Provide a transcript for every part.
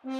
It's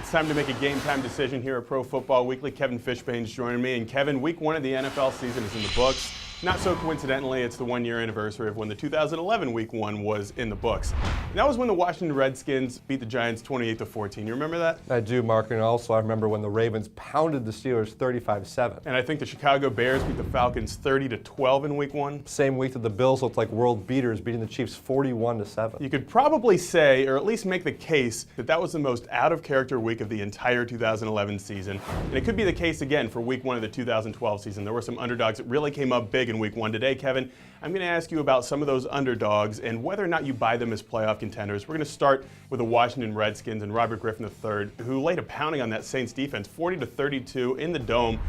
time to make a game time decision here at Pro Football Weekly. Kevin Fishbain is joining me. And Kevin, week 1 of the NFL season is in the books. Not so coincidentally, it's the 1-year anniversary of when the 2011 week 1 was in the books. And that was when the Washington Redskins beat the Giants 28-14. You remember that? I do, Mark, and also I remember when the Ravens pounded the Steelers 35-7. And I think the Chicago Bears beat the Falcons 30-12 in week 1. Same week that the Bills looked like world beaters, beating the Chiefs 41-7. You could probably say, or at least make the case, that that was the most out-of-character week of the entire 2011 season. And it could be the case again for week 1 of the 2012 season. There were some underdogs that really came up big in week 1. Today, Kevin, I'm going to ask you about some of those underdogs and whether or not you buy them as playoff contenders. We're going to start with the Washington Redskins and Robert Griffin III, who laid a pounding on that Saints defense, 40-32 in the Dome.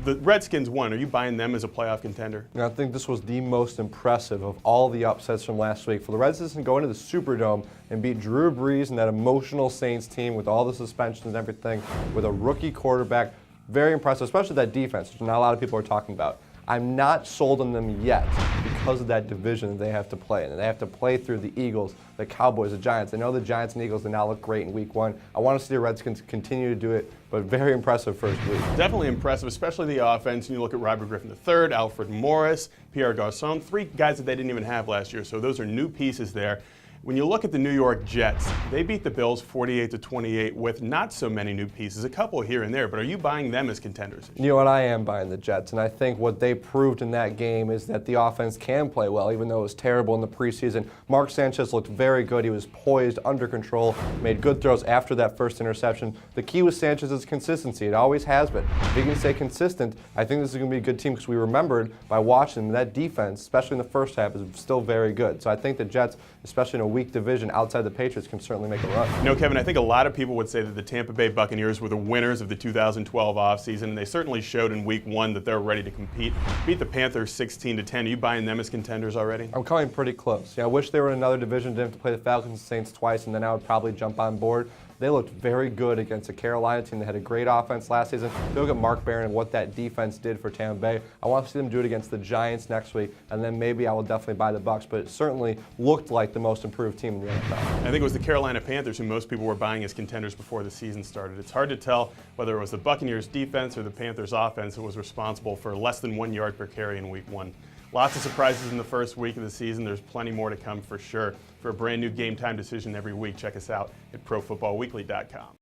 The Redskins won. Are you buying them as a playoff contender? I think this was the most impressive of all the upsets from last week. For the Redskins to go into the Superdome and beat Drew Brees and that emotional Saints team with all the suspensions and everything, with a rookie quarterback, very impressive, especially that defense, which not a lot of people are talking about. I'm not sold on them yet because of that division that they have to play in. And they have to play through the Eagles, the Cowboys, the Giants. I know the Giants and Eagles did not look great in week 1. I want to see the Redskins continue to do it, but very impressive first week. Definitely impressive, especially the offense. You look at Robert Griffin III, Alfred Morris, Pierre Garçon, 3 guys that they didn't even have last year. So those are new pieces there. When you look at the New York Jets, they beat the Bills 48-28 with not so many new pieces, a couple here and there, but are you buying them as contenders? You know what, I am buying the Jets, and I think what they proved in that game is that the offense can play well, even though it was terrible in the preseason. Mark Sanchez looked very good. He was poised, under control, made good throws after that first interception. The key with Sanchez is consistency. It always has been. If he can stay consistent, I think this is going to be a good team because we remembered by watching that defense, especially in the first half, is still very good. So I think the Jets, especially in a weak division outside the Patriots, can certainly make a run. You know, Kevin, I think a lot of people would say that the Tampa Bay Buccaneers were the winners of the 2012 offseason, and they certainly showed in week 1 that they're ready to compete. Beat the Panthers 16-10. Are you buying them as contenders already? I'm coming pretty close. Yeah, I wish they were in another division, didn't have to play the Falcons and Saints twice, and then I would probably jump on board. They looked very good against a Carolina team that had a great offense last season. They look at Mark Barron and what that defense did for Tampa Bay. I want to see them do it against the Giants next week, and then maybe I will definitely buy the Bucs, but it certainly looked like the most improved team in the NFL. I think it was the Carolina Panthers who most people were buying as contenders before the season started. It's hard to tell whether it was the Buccaneers defense or the Panthers offense that was responsible for less than 1 yard per carry in week 1. Lots of surprises in the first week of the season. There's plenty more to come for sure. For a brand new game time decision every week, check us out at ProFootballWeekly.com.